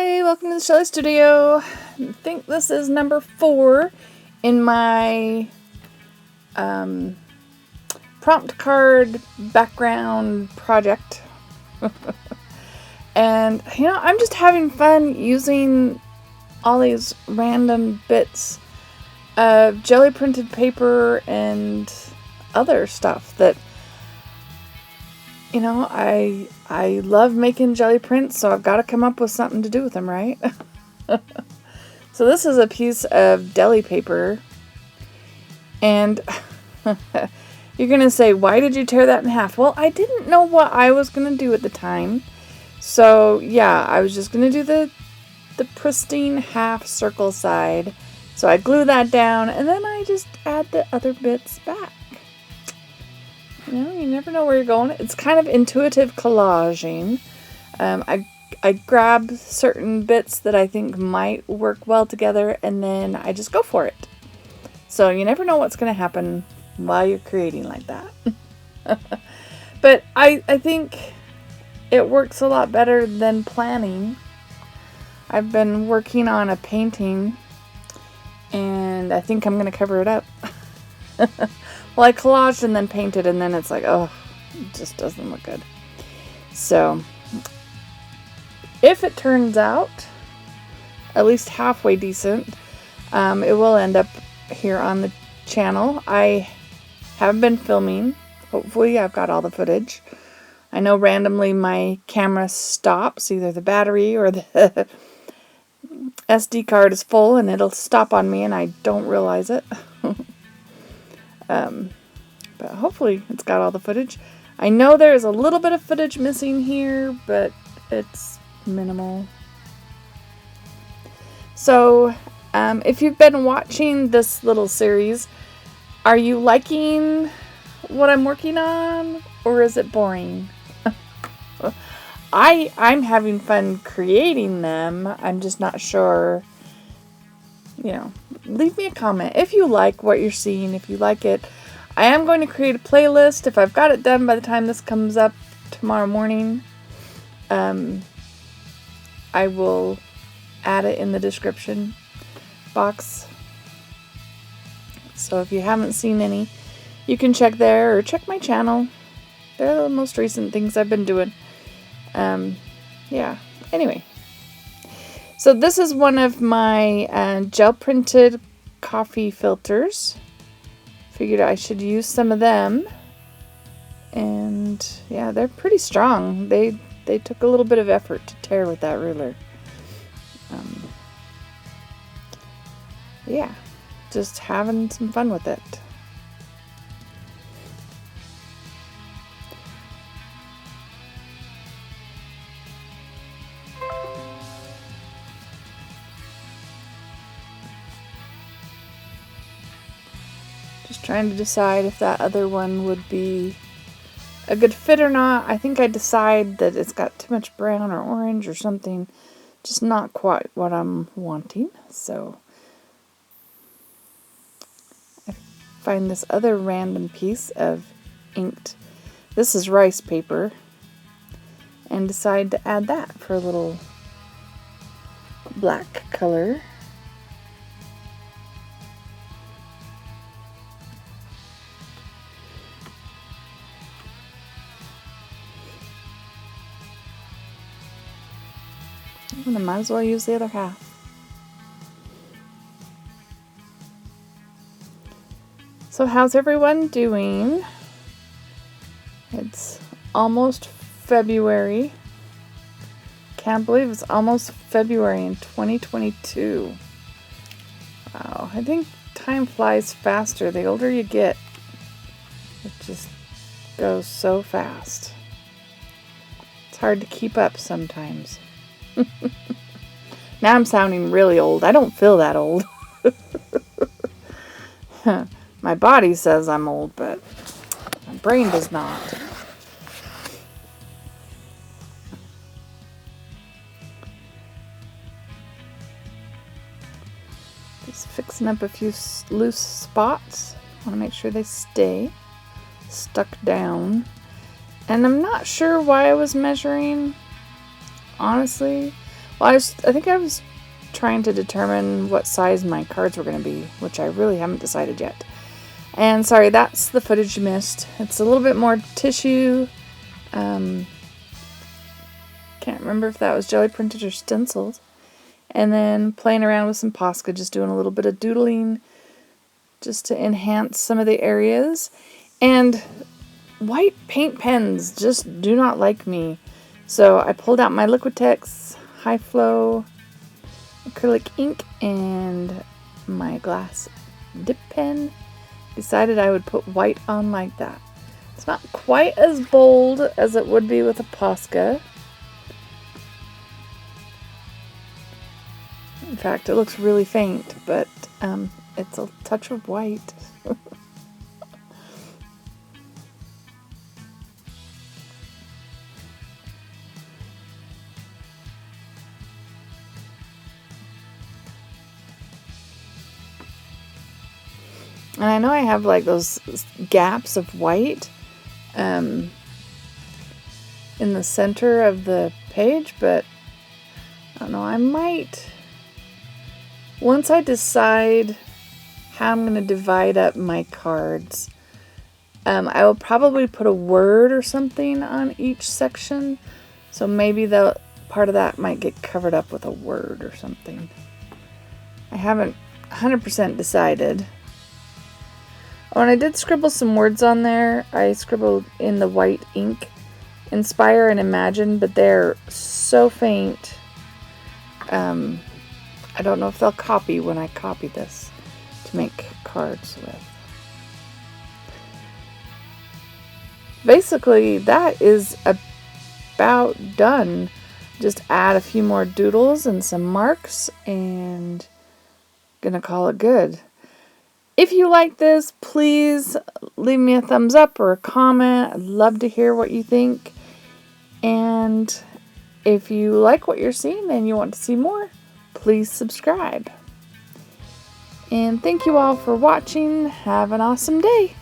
Hi, welcome to the Shelly Studio. I think this is number 4 in my prompt card background project. And, I'm just having fun using all these random bits of jelly printed paper and other stuff that I love making jelly prints, so I've got to come up with something to do with them, right? So this is a piece of deli paper, and you're going to say, why did you tear that in half? Well, I didn't know what I was going to do at the time, so yeah, I was just going to do the pristine half circle side. So I glue that down, and then I just add the other bits back. You never know where you're going. It's kind of intuitive collaging. I grab certain bits that I think might work well together, and then I just go for it. So you never know what's going to happen while you're creating like that. But I think it works a lot better than planning. I've been working on a painting, and I think I'm going to cover it up. Well, I collaged and then painted, and then it's like, oh, it just doesn't look good. So, if it turns out at least halfway decent, it will end up here on the channel. I have been filming. Hopefully, I've got all the footage. I know randomly my camera stops, either the battery or the SD card is full, and it'll stop on me, and I don't realize it. But hopefully it's got all the footage. I know there's a little bit of footage missing here, but it's minimal. So, if you've been watching this little series, are you liking what I'm working on, or is it boring? I'm having fun creating them. I'm just not sure. Leave me a comment if you like what you're seeing, if you like it. I am going to create a playlist. If I've got it done by the time this comes up tomorrow morning, I will add it in the description box. So if you haven't seen any, you can check there or check my channel. They're the most recent things I've been doing. Yeah, anyway. So this is one of my gel printed coffee filters. Figured I should use some of them. And yeah, they're pretty strong. They took a little bit of effort to tear with that ruler. Yeah, just having some fun with it. Just trying to decide if that other one would be a good fit or not. I think I decide that it's got too much brown or orange or something. Just not quite what I'm wanting. So I find this other random piece of inked. This is rice paper. And decide to add that for a little black color. I might as well use the other half. So how's everyone doing? It's almost February. Can't believe it's almost February in 2022. Wow, I think time flies faster the older you get. It just goes so fast. It's hard to keep up sometimes. Now I'm sounding really old. I don't feel that old. My body says I'm old, but my brain does not. Just fixing up a few loose spots. Want to make sure they stay stuck down. And I'm not sure why I was measuring. Honestly, Well, I think I was trying to determine what size my cards were going to be, which I really haven't decided yet. And sorry, that's the footage you missed. It's a little bit more tissue. Can't remember if that was jelly printed or stenciled. And then playing around with some Posca, just doing a little bit of doodling just to enhance some of the areas. And white paint pens just do not like me. So I pulled out my Liquitex High Flow acrylic ink and my glass dip pen. Decided I would put white on like that. It's not quite as bold as it would be with a Posca. In fact, it looks really faint, but it's a touch of white. And I know I have like those gaps of white in the center of the page, but I don't know, I might, once I decide how I'm going to divide up my cards, I will probably put a word or something on each section. So maybe the part of that might get covered up with a word or something. I haven't 100% decided. Oh, and I did scribble some words on there. I scribbled in the white ink, inspire and imagine, but they're so faint. I don't know if they'll copy when I copy this to make cards with. Basically, that is about done. Just add a few more doodles and some marks and gonna call it good. If you like this, please leave me a thumbs up or a comment. I'd love to hear what you think. And if you like what you're seeing and you want to see more, please subscribe. And thank you all for watching. Have an awesome day.